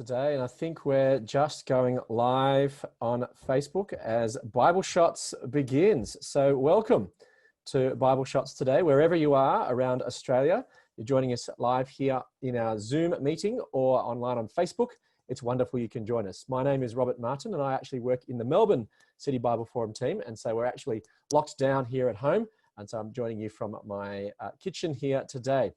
today, and I think we're just going live on Facebook as Bible Shots begins. So welcome to Bible Shots today, wherever you are around Australia. You're joining us live here in our Zoom meeting or online on Facebook. It's wonderful you can join us. My name is Robert Martin, and I actually work in the Melbourne City Bible Forum team, and so we're actually locked down here at home, and so I'm joining you from my kitchen here today.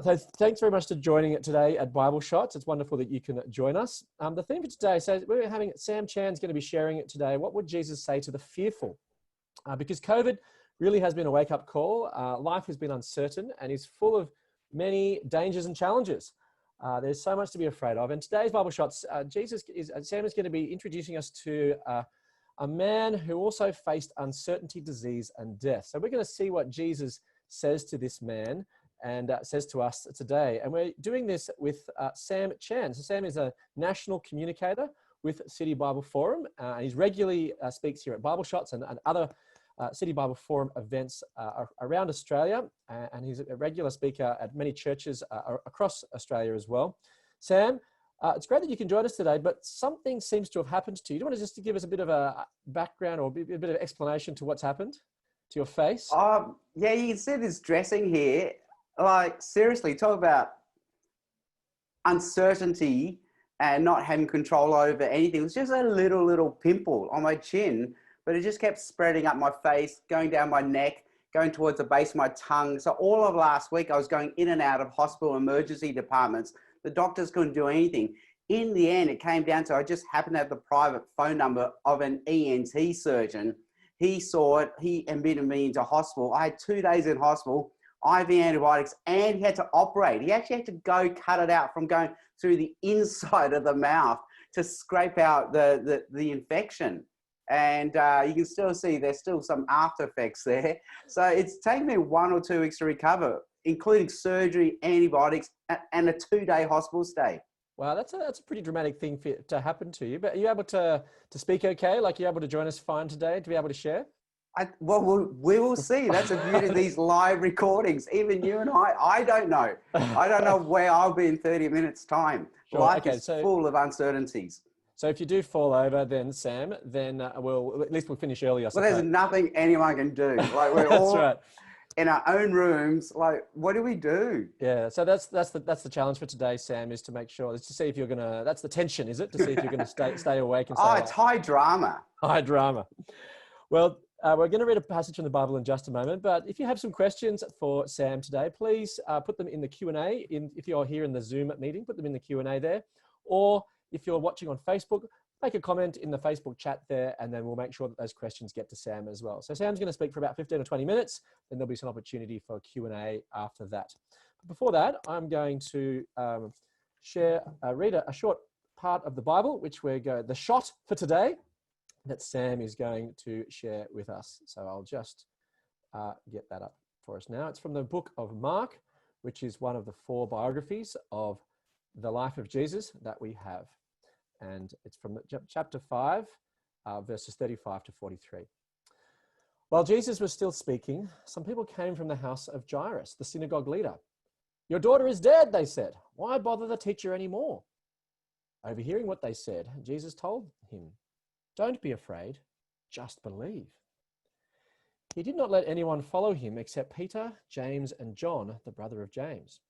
So thanks very much for joining it today at Bible Shots. It's wonderful that you can join us. The theme for today, so we're having Sam Chan's going to be sharing it today. What would Jesus say to the fearful? Because COVID really has been a wake-up call. Life has been uncertain and is full of many dangers and challenges. There's so much to be afraid of. And today's Bible Shots, Sam is going to be introducing us to a man who also faced uncertainty, disease, and death. So we're going to see what Jesus says to this man and says to us today. And we're doing this with Sam Chan. So Sam is a national communicator with City Bible Forum. He regularly speaks here at Bible Shots and other City Bible Forum events around Australia. And he's a regular speaker at many churches across Australia as well. Sam, it's great that you can join us today, but something seems to have happened to you. Do you want to just give us a bit of a background or a bit of explanation to what's happened to your face? Yeah, you can see this dressing here. Like, seriously, talk about uncertainty and not having control over anything. It was just a little pimple on my chin, but it just kept spreading up my face, going down my neck, going towards the base of my tongue. So all of last week, I was going in and out of hospital emergency departments. The doctors couldn't do anything. In the end, it came down to I just happened to have the private phone number of an ENT surgeon. He saw it. He admitted me into hospital. I had 2 days in hospital, IV antibiotics, and he had to operate. He actually had to go cut it out from going through the inside of the mouth to scrape out the infection. And you can still see there's still some after effects there. So it's taken me 1 or 2 weeks to recover, including surgery, antibiotics, and a 2-day hospital stay. Wow, that's a pretty dramatic thing to happen to you. But are you able to speak okay? Like, you're able to join us fine today to be able to share? Well, we will see. That's the beauty of these live recordings. Even you and I don't know. I don't know where I'll be in 30 minutes' time. Sure. Life is full of uncertainties. So if you do fall over, then Sam, then at least we'll finish earlier. Well, there's nothing anyone can do. Like, we're all right in our own rooms. Like, what do we do? Yeah. So that's the challenge for today, Sam, is to make sure, is to see if you're gonna. That's the tension, is it? To see if you're gonna stay awake and stay it's high drama. High drama. Well, we're going to read a passage from the Bible in just a moment, but if you have some questions for Sam today, please put them in the Q&A. If you're here in the Zoom meeting, put them in the Q&A there. Or if you're watching on Facebook, make a comment in the Facebook chat there, and then we'll make sure that those questions get to Sam as well. So Sam's going to speak for about 15 or 20 minutes, then there'll be some opportunity for Q&A after that. But before that, I'm going to read a short part of the Bible, which the shot for today that Sam is going to share with us. So I'll just get that up for us now. It's from the book of Mark, which is one of the 4 biographies of the life of Jesus that we have. And it's from chapter 5, verses 35 to 43. While Jesus was still speaking, some people came from the house of Jairus, the synagogue leader. "Your daughter is dead," they said. "Why bother the teacher anymore?" Overhearing what they said, Jesus told him, "Don't be afraid, just believe." He did not let anyone follow him except Peter, James, and John, the brother of James.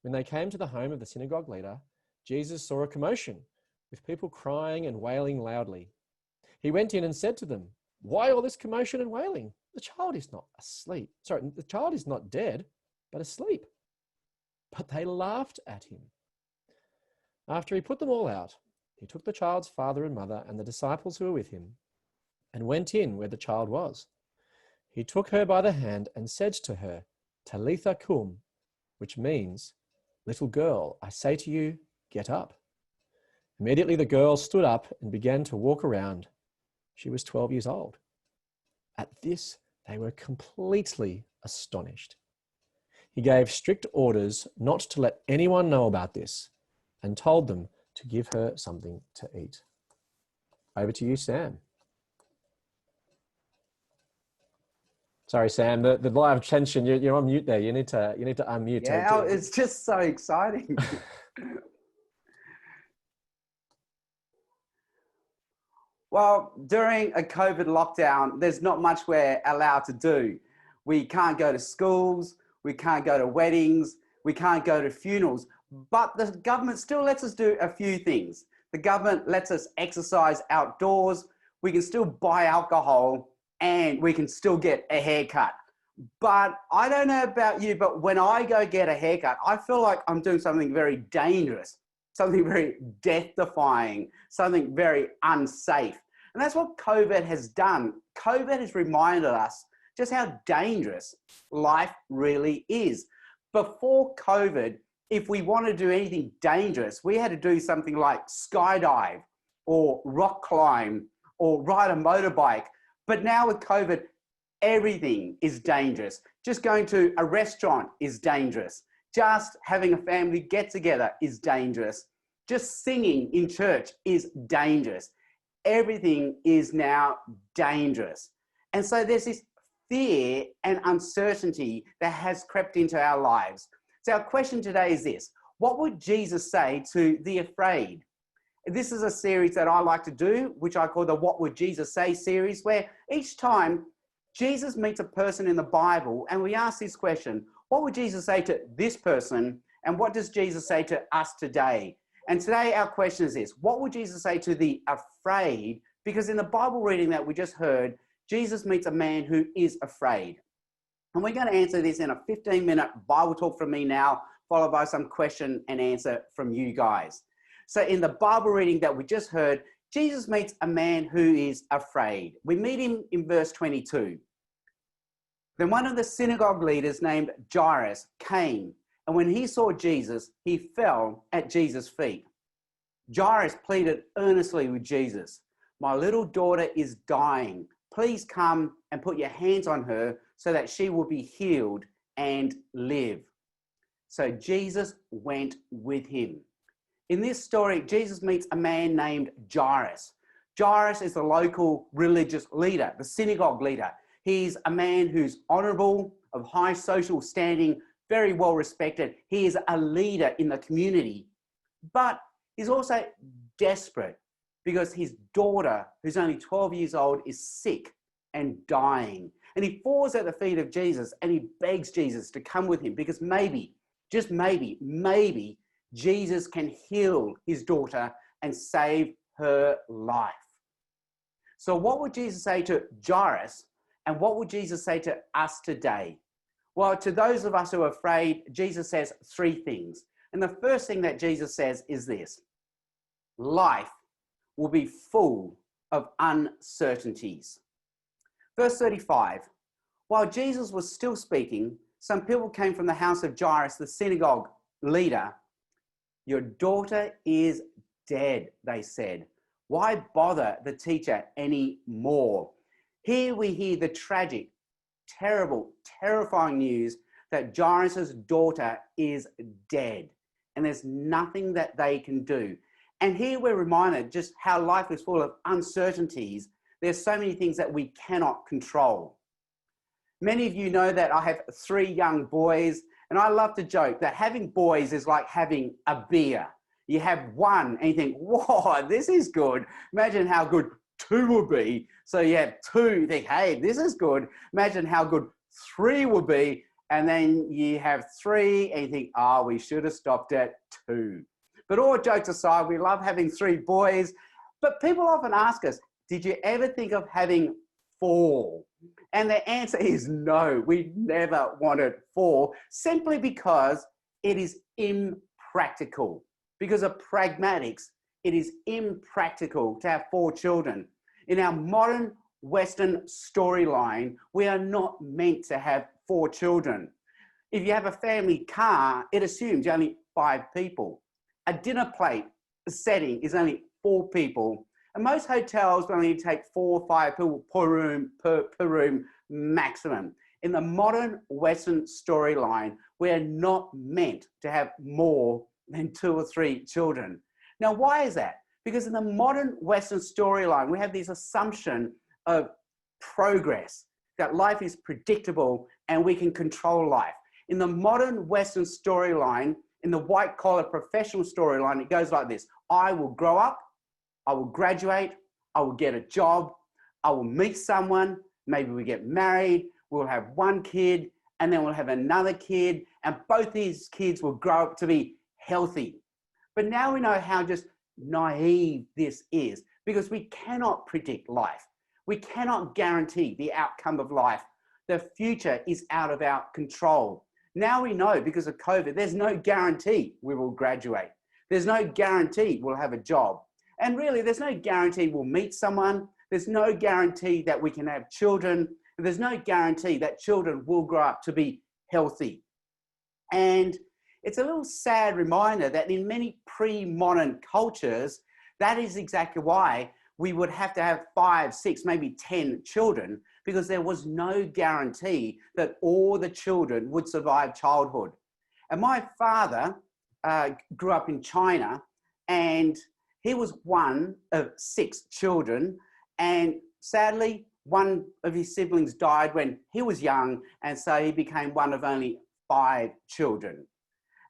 When they came to the home of the synagogue leader, Jesus saw a commotion, with people crying and wailing loudly. He went in and said to them, "Why all this commotion and wailing? The child is not dead, but asleep." But they laughed at him. After he put them all out, he took the child's father and mother and the disciples who were with him and went in where the child was. He took her by the hand and said to her, "Talitha cum," which means, "Little girl, I say to you, get up." Immediately the girl stood up and began to walk around. She was 12 years old. At this, they were completely astonished. He gave strict orders not to let anyone know about this and told them to give her something to eat. Over to you, Sam. Sorry, Sam, the live tension, you're on mute there. You need to unmute. Yeah, it's just so exciting. Well, during a COVID lockdown, there's not much we're allowed to do. We can't go to schools, we can't go to weddings, we can't go to funerals, but the government still lets us do a few things. The government lets us exercise outdoors, we can still buy alcohol, and we can still get a haircut. But I don't know about you, but when I go get a haircut, I feel like I'm doing something very dangerous, something very death-defying, something very unsafe. And that's what COVID has done. COVID has reminded us just how dangerous life really is. Before COVID, if we want to do anything dangerous, we had to do something like skydive or rock climb or ride a motorbike. But now with COVID, everything is dangerous. Just going to a restaurant is dangerous. Just having a family get together is dangerous. Just singing in church is dangerous. Everything is now dangerous. And so there's this fear and uncertainty that has crept into our lives. So our question today is this: what would Jesus say to the afraid? This is a series that I like to do, which I call the What Would Jesus Say series, where each time Jesus meets a person in the Bible and we ask this question: what would Jesus say to this person, and what does Jesus say to us today? And today our question is this: what would Jesus say to the afraid? Because in the Bible reading that we just heard, Jesus meets a man who is afraid. And we're going to answer this in a 15-minute Bible talk from me now, followed by some question and answer from you guys. So in the Bible reading that we just heard, Jesus meets a man who is afraid. We meet him in verse 22. Then one of the synagogue leaders named Jairus came, and when he saw Jesus, he fell at Jesus' feet. Jairus pleaded earnestly with Jesus, "My little daughter is dying. Please come and put your hands on her so that she will be healed and live." So Jesus went with him. In this story, Jesus meets a man named Jairus. Jairus is the local religious leader, the synagogue leader. He's a man who's honorable, of high social standing, very well respected. He is a leader in the community, but he's also desperate because his daughter, who's only 12 years old, is sick and dying. And he falls at the feet of Jesus and he begs Jesus to come with him because maybe, just maybe Jesus can heal his daughter and save her life. So what would Jesus say to Jairus, and what would Jesus say to us today? Well, to those of us who are afraid, Jesus says three things. And the first thing that Jesus says is this: life will be full of uncertainties. Verse 35, while Jesus was still speaking, some people came from the house of Jairus, the synagogue leader. "Your daughter is dead," they said. "Why bother the teacher any more?" Here we hear the tragic, terrible, terrifying news that Jairus' daughter is dead, and there's nothing that they can do. And here we're reminded just how life is full of uncertainties. There's so many things that we cannot control. Many of you know that I have 3 young boys, and I love to joke that having boys is like having a beer. You have one and you think, whoa, this is good. Imagine how good 2 would be. So you have 2, you think, hey, this is good. Imagine how good 3 would be. And then you have 3 and you think, oh, we should have stopped at 2. But all jokes aside, we love having 3 boys. But people often ask us, did you ever think of having 4? And the answer is no, we never wanted 4, simply because it is impractical. Because of pragmatics, it is impractical to have 4 children. In our modern Western storyline, we are not meant to have 4 children. If you have a family car, it assumes you're only 5 people. A dinner plate setting is only 4 people. And most hotels will only take 4 or 5 people per room maximum. In the modern Western storyline, we are not meant to have more than 2 or 3 children. Now, why is that? Because in the modern Western storyline, we have this assumption of progress, that life is predictable and we can control life. In the modern Western storyline, in the white-collar professional storyline, it goes like this: I will grow up, I will graduate, I will get a job, I will meet someone, maybe we get married, we'll have one kid, and then we'll have another kid, and both these kids will grow up to be healthy. But now we know how just naive this is, because we cannot predict life. We cannot guarantee the outcome of life. The future is out of our control. Now we know, because of COVID, there's no guarantee we will graduate. There's no guarantee we'll have a job. And really, there's no guarantee we'll meet someone. There's no guarantee that we can have children. There's no guarantee that children will grow up to be healthy. And it's a little sad reminder that in many pre-modern cultures, that is exactly why we would have to have 5, 6, maybe 10 children, because there was no guarantee that all the children would survive childhood. And my father grew up in China, and he was one of 6 children. And sadly, one of his siblings died when he was young, and so he became one of only 5 children.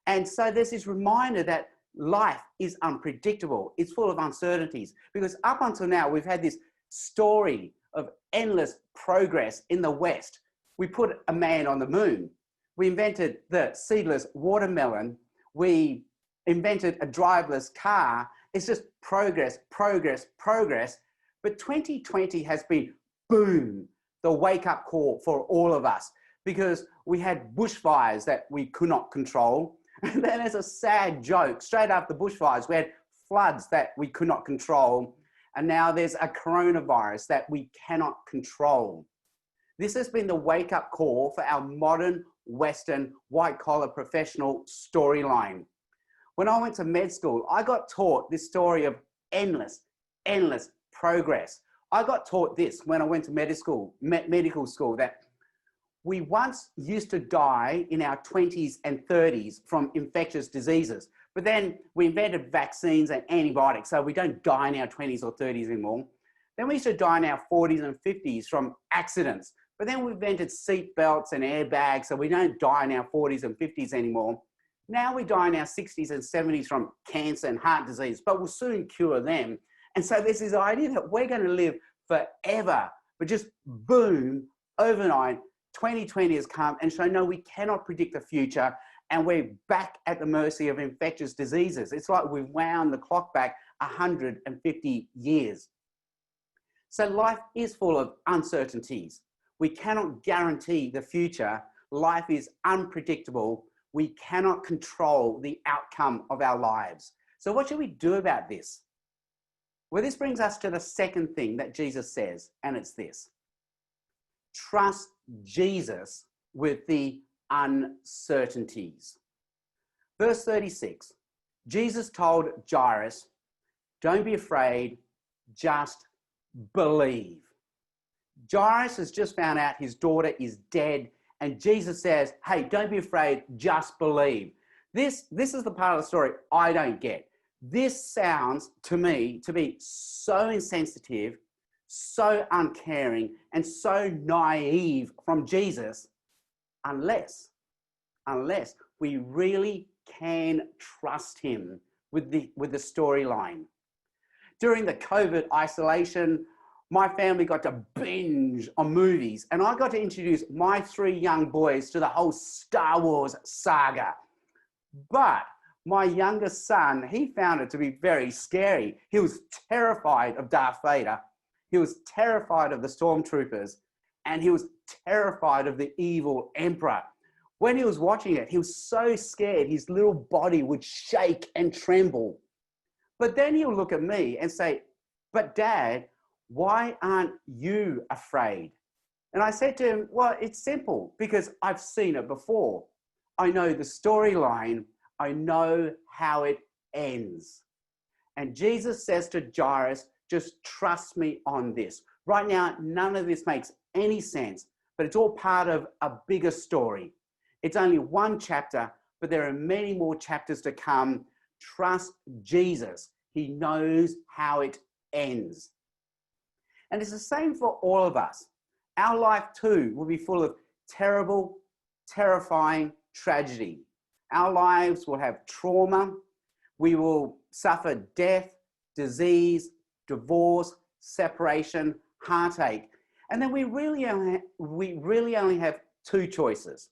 And so there's this reminder that life is unpredictable. It's full of uncertainties, because up until now, we've had this story of endless progress in the West. We put a man on the moon. We invented the seedless watermelon. We invented a driverless car. It's just progress, progress, progress. But 2020 has been, boom, the wake-up call for all of us, because we had bushfires that we could not control. And then, as a sad joke, straight after the bushfires, we had floods that we could not control. And now there's a coronavirus that we cannot control. This has been the wake-up call for our modern Western white-collar professional storyline. When I went to med school, I got taught this story of endless progress. I got taught this when I went to medical school, that we once used to die in our 20s and 30s from infectious diseases, but then we invented vaccines and antibiotics, so we don't die in our 20s or 30s anymore. Then we used to die in our 40s and 50s from accidents, but then we invented seat belts and airbags, so we don't die in our 40s and 50s anymore. Now we die in our 60s and 70s from cancer and heart disease, but we'll soon cure them. And so there's this idea that we're going to live forever, but just boom, overnight, 2020 has come, and so no, we cannot predict the future, and we're back at the mercy of infectious diseases. It's like we've wound the clock back 150 years. So life is full of uncertainties. We cannot guarantee the future. Life is unpredictable. We cannot control the outcome of our lives. So what should we do about this? Well, this brings us to the second thing that Jesus says, and it's this: trust Jesus with the uncertainties. Verse 36, Jesus told Jairus, don't be afraid, just believe. Jairus has just found out his daughter is dead, and Jesus says, hey, don't be afraid, just believe. This is the part of the story I don't get. This sounds to me to be so insensitive, so uncaring, and so naive from Jesus, unless we really can trust him with the storyline. During the COVID isolation, my family got to binge on movies, and I got to introduce my 3 young boys to the whole Star Wars saga. But my youngest son, he found it to be very scary. He was terrified of Darth Vader. He was terrified of the stormtroopers, and he was terrified of the evil emperor. When he was watching it, he was so scared his little body would shake and tremble. But then he'll look at me and say, but Dad, why aren't you afraid? And I said to him, well, it's simple, because I've seen it before. I know the storyline. I know how it ends. And Jesus says to Jairus, just trust me on this. Right now, none of this makes any sense, but it's all part of a bigger story. It's only one chapter, but there are many more chapters to come. Trust Jesus. He knows how it ends. And it's the same for all of us. Our life too will be full of terrible, terrifying tragedy. Our lives will have trauma. We will suffer death, disease, divorce, separation, heartache. And then we really only have two choices.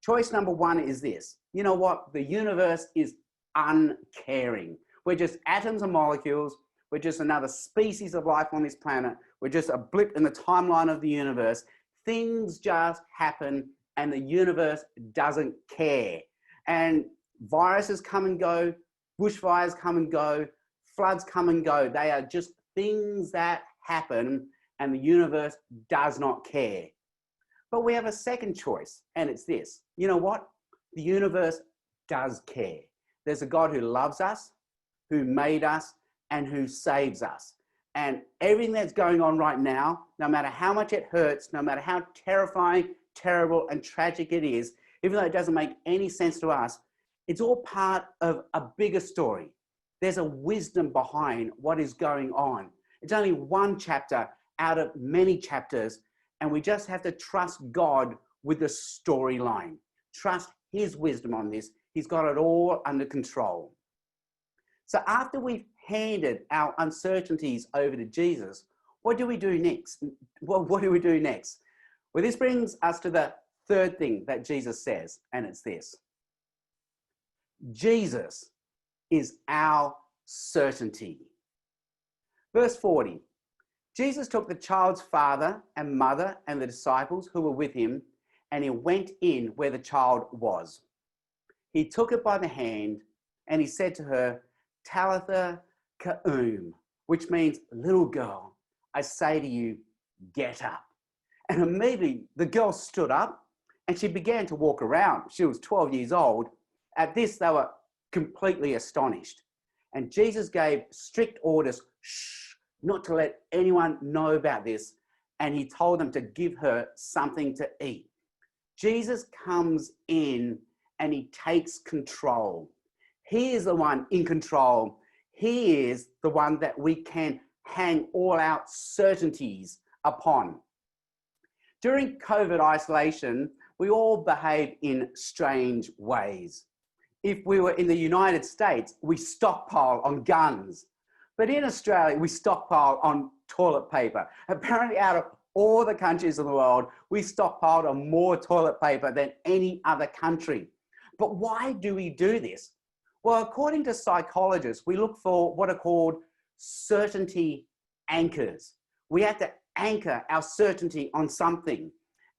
Choice number one is this. You know what? The universe is uncaring. We're just atoms and molecules. We're just another species of life on this planet. We're just a blip in the timeline of the universe. Things just happen and the universe doesn't care. And viruses come and go, bushfires come and go, floods come and go. They are just things that happen and the universe does not care. But we have a second choice, and it's this. You know what? The universe does care. There's a God who loves us, who made us, and who saves us. And everything that's going on right now, no matter how much it hurts, no matter how terrifying, terrible, and tragic it is, even though it doesn't make any sense to us, it's all part of a bigger story. There's a wisdom behind what is going on. It's only one chapter out of many chapters, and we just have to trust God with the storyline. Trust his wisdom on this. He's got it all under control. So after we've handed our uncertainties over to Jesus, what do we do next? What do we do next? Well, this brings us to the third thing that Jesus says, and it's this. Jesus is our certainty. Verse 40. Jesus took the child's father and mother and the disciples who were with him, and he went in where the child was. He took it by the hand, and he said to her, Talitha Koum, which means, little girl, I say to you, get up. And immediately the girl stood up, and she began to walk around. She was 12 years old. At this, they were completely astonished. And Jesus gave strict orders, not to let anyone know about this, and he told them to give her something to eat. Jesus comes in and he takes control. He is the one in control. He is the one that we can hang all our certainties upon. During COVID isolation, we all behaved in strange ways. If we were in the United States, we stockpile on guns. But in Australia, we stockpile on toilet paper. Apparently, out of all the countries in the world, we stockpiled on more toilet paper than any other country. But why do we do this? Well, according to psychologists, we look for what are called certainty anchors. We have to anchor our certainty on something.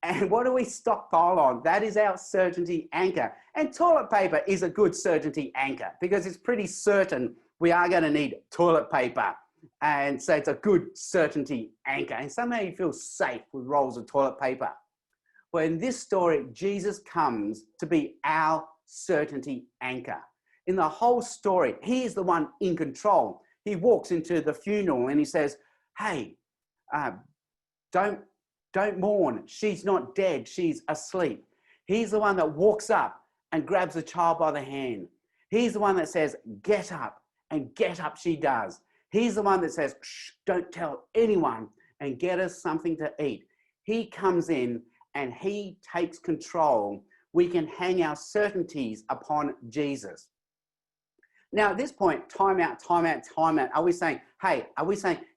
And what do we stockpile on? That is our certainty anchor. And toilet paper is a good certainty anchor because it's pretty certain we are going to need toilet paper. And so it's a good certainty anchor. And somehow you feel safe with rolls of toilet paper. But in this story, Jesus comes to be our certainty anchor. In the whole story, he is the one in control. He walks into the funeral and he says, hey, don't mourn. She's not dead. She's asleep. He's the one that walks up and grabs the child by the hand. He's the one that says, get up. And get up she does. He's the one that says, shh, don't tell anyone, and get us something to eat. He comes in and he takes control. We can hang our certainties upon Jesus. Now at this point, time out. Are we saying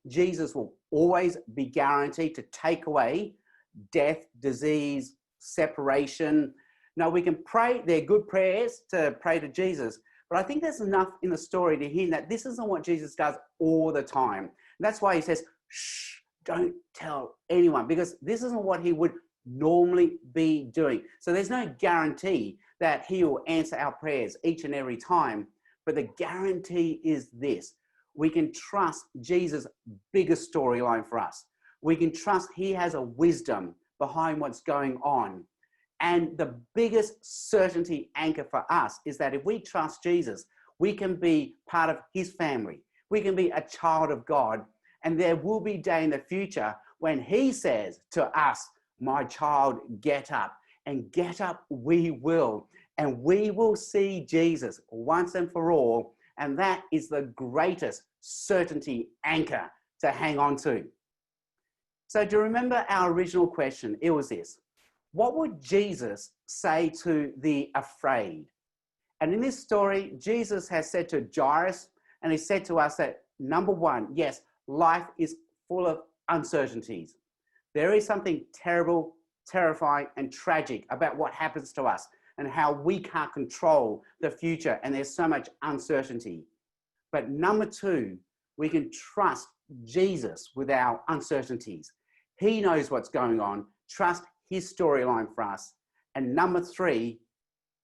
Jesus will always be guaranteed to take away death, disease, separation? No, we can pray. They're good prayers to pray to Jesus. But I think there's enough in the story to hear that this isn't what Jesus does all the time. And that's why he says, shh, don't tell anyone, because this isn't what he would normally be doing. So there's no guarantee that he will answer our prayers each and every time. But the guarantee is this. We can trust Jesus' bigger storyline for us. We can trust he has a wisdom behind what's going on. And the biggest certainty anchor for us is that if we trust Jesus, we can be part of his family. We can be a child of God. And there will be a day in the future when he says to us, my child, get up. And get up we will. And we will see Jesus once and for all. And that is the greatest certainty anchor to hang on to. So to remember our original question, it was this. What would Jesus say to the afraid? And in this story, Jesus has said to Jairus, and he said to us that, number one, yes, life is full of uncertainties. There is something terrible, terrifying, and tragic about what happens to us and how we can't control the future, and there's so much uncertainty. But number two, we can trust Jesus with our uncertainties. He knows what's going on. Trust his storyline for us. And number three,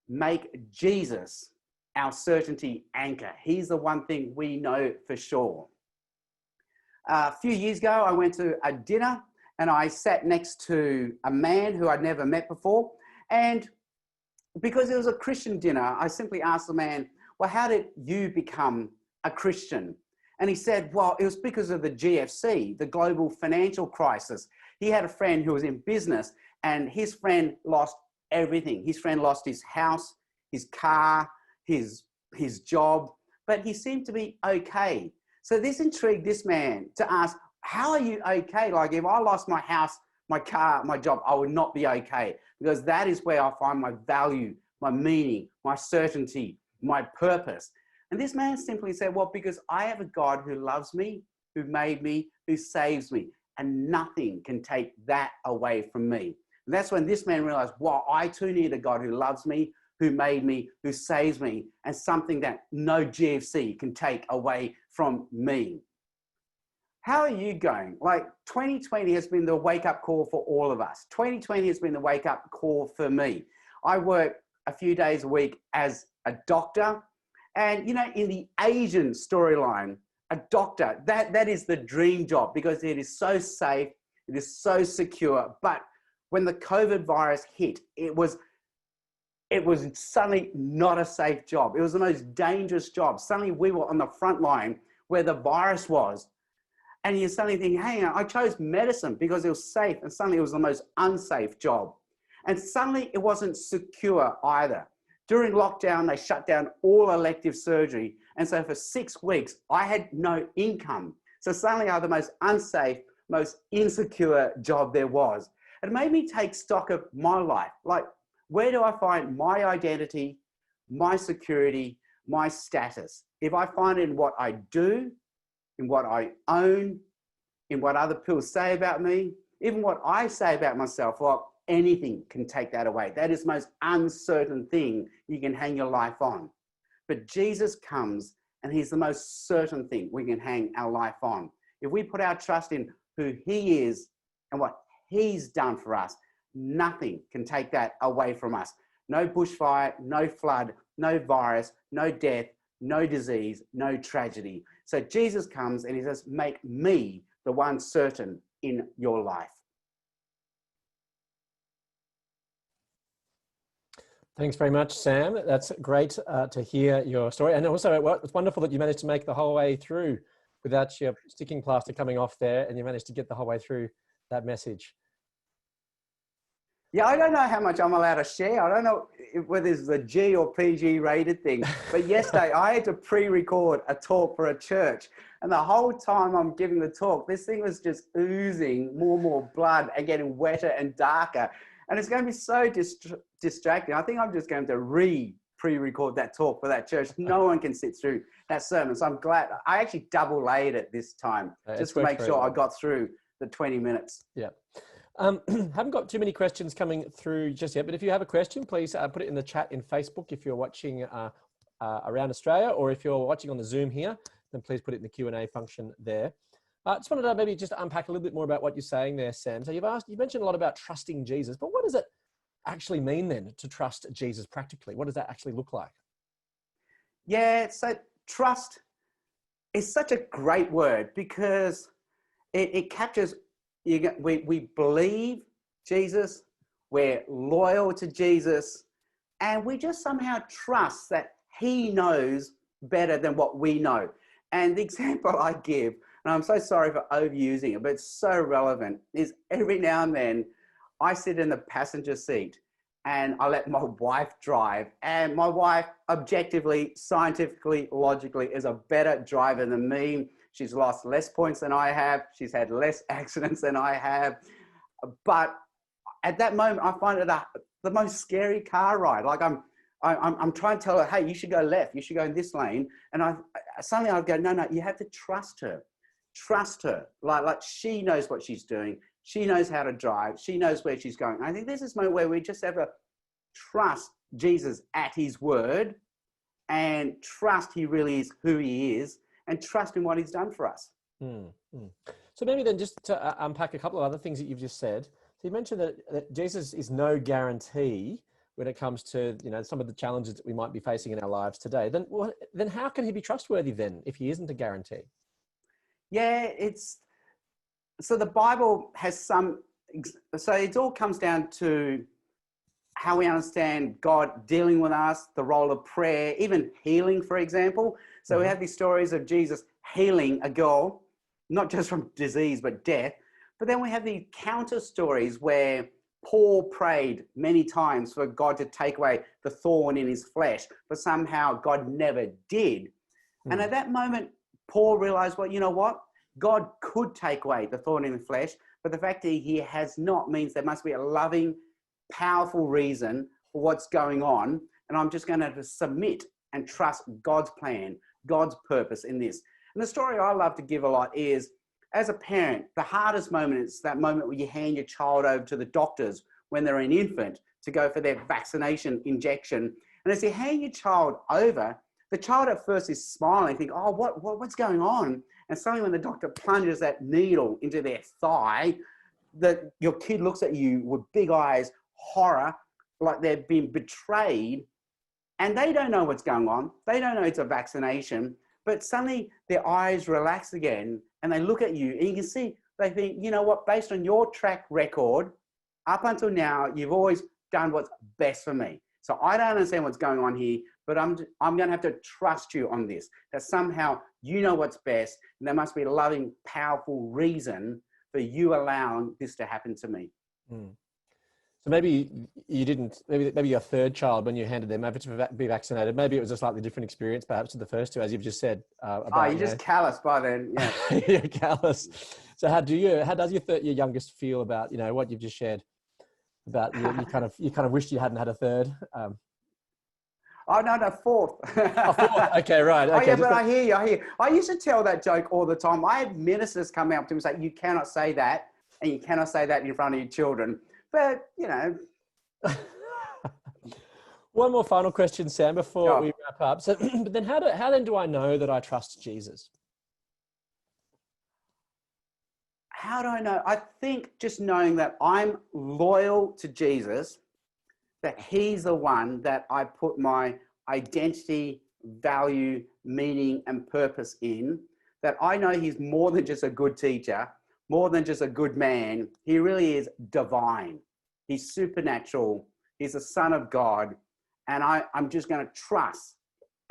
make Jesus our certainty anchor. He's the one thing we know for sure. A few years ago, I went to a dinner and I sat next to a man who I'd never met before. And because it was a Christian dinner, I simply asked the man, well, how did you become a Christian? And he said, well, it was because of the GFC, the global financial crisis. He had a friend who was in business and his friend lost everything. His friend lost his house, his car, his job, but he seemed to be okay. So this intrigued this man to ask, how are you okay? Like if I lost my house, my car, my job, I would not be okay, because that is where I find my value, my meaning, my certainty, my purpose. And this man simply said, well, because I have a God who loves me, who made me, who saves me, and nothing can take that away from me. And that's when this man realized, wow, I too need a God who loves me, who made me, who saves me, and something that no GFC can take away from me. How are you going? Like 2020 has been the wake-up call for all of us. 2020 has been the wake-up call for me. I work a few days a week as a doctor. And, you know, in the Asian storyline, a doctor, that is the dream job because it is so safe, it is so secure. But when the COVID virus hit, it was suddenly not a safe job. It was the most dangerous job. Suddenly we were on the front line where the virus was. And you suddenly think, hey, I chose medicine because it was safe. And suddenly it was the most unsafe job. And suddenly it wasn't secure either. During lockdown, they shut down all elective surgery. And so for 6 weeks, I had no income. So suddenly I had the most unsafe, most insecure job there was. It made me take stock of my life. Like, where do I find my identity, my security, my status? If I find it in what I do, in what I own, in what other people say about me, even what I say about myself, well, anything can take that away. That is the most uncertain thing you can hang your life on. But Jesus comes and he's the most certain thing we can hang our life on. If we put our trust in who he is and what he's done for us, nothing can take that away from us. No bushfire, no flood, no virus, no death, no disease, no tragedy. So Jesus comes and he says, make me the one certain in your life. Thanks very much, Sam. That's great to hear your story. And also, it's wonderful that you managed to make the whole way through without your sticking plaster coming off there, and you managed to get the whole way through that message. Yeah, I don't know how much I'm allowed to share. I don't know whether it's a G or PG rated thing. But yesterday, I had to pre-record a talk for a church. And the whole time I'm giving the talk, this thing was just oozing more and more blood and getting wetter and darker. And it's going to be so distracting. I think I'm just going to pre-record that talk for that church. No one can sit through that sermon. So I'm glad. I actually double laid it this time just to make sure I got through the 20 minutes. Yeah. Haven't got too many questions coming through just yet, but if you have a question, please put it in the chat in Facebook if you're watching around Australia, or if you're watching on the Zoom here, then please put it in the Q&A function there. Just wanted to maybe just unpack a little bit more about what you're saying there, Sam. So you mentioned a lot about trusting Jesus, but what does it actually mean then to trust Jesus practically? What does that actually look like? Yeah, so trust is such a great word because it captures, we believe Jesus, we're loyal to Jesus, and we just somehow trust that he knows better than what we know. And the example I give, and I'm so sorry for overusing it, but it's so relevant, is every now and then I sit in the passenger seat and I let my wife drive. And my wife, objectively, scientifically, logically, is a better driver than me. She's lost less points than I have. She's had less accidents than I have. But at that moment, I find it the most scary car ride. Like I'm trying to tell her, hey, you should go left. You should go in this lane. And suddenly I'll go, no, you have to trust her. trust her. Like she knows what she's doing. She knows how to drive. She knows where she's going. I think this is a moment where we just have to trust Jesus at his word and trust he really is who he is and trust in what he's done for us. So maybe then just to unpack a couple of other things that you've just said. So you mentioned that Jesus is no guarantee when it comes to, you know, some of the challenges that we might be facing in our lives today. Then how can he be trustworthy then if he isn't a guarantee? Yeah, so the Bible has so it all comes down to how we understand God dealing with us, the role of prayer, even healing, for example. So we have these stories of Jesus healing a girl, not just from disease, but death. But then we have the counter stories where Paul prayed many times for God to take away the thorn in his flesh, but somehow God never did. And at that moment, Paul realized, well, you know what? God could take away the thorn in the flesh, but the fact that he has not means there must be a loving, powerful reason for what's going on. And I'm just going to submit and trust God's plan, God's purpose in this. And the story I love to give a lot is, as a parent, the hardest moment is that moment where you hand your child over to the doctors when they're an infant to go for their vaccination injection. And as you hand your child over, the child at first is smiling, think, oh, what's going on? And suddenly when the doctor plunges that needle into their thigh, your kid looks at you with big eyes, horror, like they've been betrayed, and they don't know what's going on. They don't know it's a vaccination, but suddenly their eyes relax again and they look at you and you can see, they think, you know what, based on your track record, up until now, you've always done what's best for me. So I don't understand what's going on here, but I'm going to have to trust you on this, that somehow you know what's best, and there must be a loving, powerful reason for you allowing this to happen to me. So maybe you didn't, maybe your third child, when you handed them over to be vaccinated, maybe it was a slightly different experience, perhaps to the first two, as you've just said. You're just callous by then. Yeah. You're callous. So how does your youngest feel about, you know, what you've just shared about you kind of wished you hadn't had a third? Oh, no, fourth. Fourth. Okay, right. Okay, oh, yeah, but I hear you. I used to tell that joke all the time. I had ministers come up to me and say, you cannot say that, and you cannot say that in front of your children. But, you know. One more final question, Sam, before we wrap up. So, but then how then do I know that I trust Jesus? How do I know? I think just knowing that I'm loyal to Jesus, that he's the one that I put my identity, value, meaning, and purpose in, that I know he's more than just a good teacher, more than just a good man. He really is divine. He's supernatural. He's the Son of God. And I'm just going to trust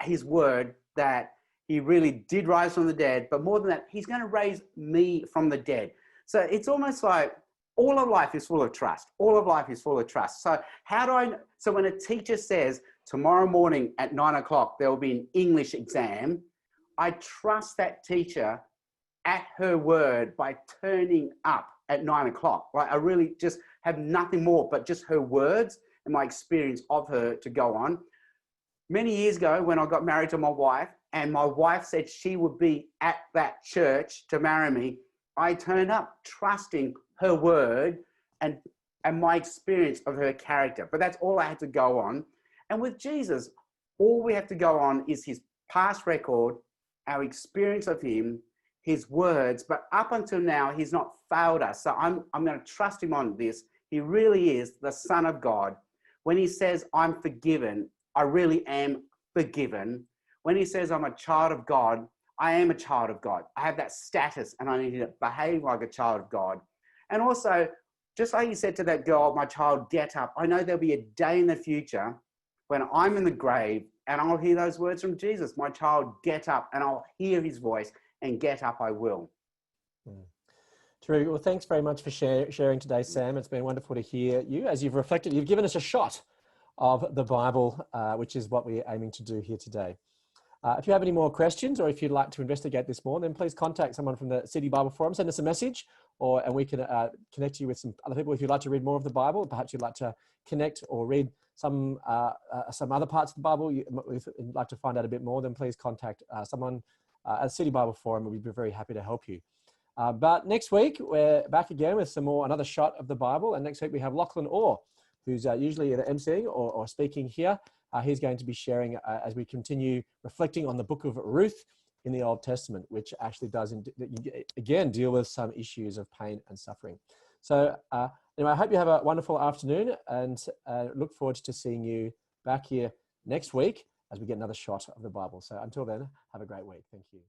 his word that he really did rise from the dead. But more than that, he's going to raise me from the dead. So it's almost like all of life is full of trust. All of life is full of trust. So how do I, so when a teacher says tomorrow morning at 9 o'clock, there will be an English exam, I trust that teacher at her word by turning up at 9 o'clock. Right? I really just have nothing more but just her words and my experience of her to go on. Many years ago, when I got married to my wife, and my wife said she would be at that church to marry me, I turned up trusting her word and my experience of her character. But that's all I had to go on. And with Jesus, all we have to go on is his past record, our experience of him, his words. But up until now, he's not failed us. So I'm going to trust him on this. He really is the Son of God. When he says, I'm forgiven, I really am forgiven. When he says I'm a child of God, I am a child of God. I have that status and I need to behave like a child of God. And also, just like you said to that girl, my child, get up. I know there'll be a day in the future when I'm in the grave and I'll hear those words from Jesus. My child, get up, and I'll hear his voice, and get up I will. True. Well, thanks very much for sharing today, Sam. It's been wonderful to hear you. As you've reflected, you've given us a shot of the Bible, which is what we're aiming to do here today. If you have any more questions, or if you'd like to investigate this more, then please contact someone from the City Bible Forum. Send us a message, and we can connect you with some other people. If you'd like to read more of the Bible, perhaps you'd like to connect or read some other parts of the Bible, you'd like to find out a bit more, then please contact someone at City Bible Forum, we'd be very happy to help you. But next week, we're back again with another shot of the Bible. And next week we have Lachlan Orr, who's usually either emceeing or speaking here. He's going to be sharing as we continue reflecting on the book of Ruth in the Old Testament, which actually does, again, deal with some issues of pain and suffering. So anyway, I hope you have a wonderful afternoon, and look forward to seeing you back here next week as we get another shot of the Bible. So until then, have a great week. Thank you.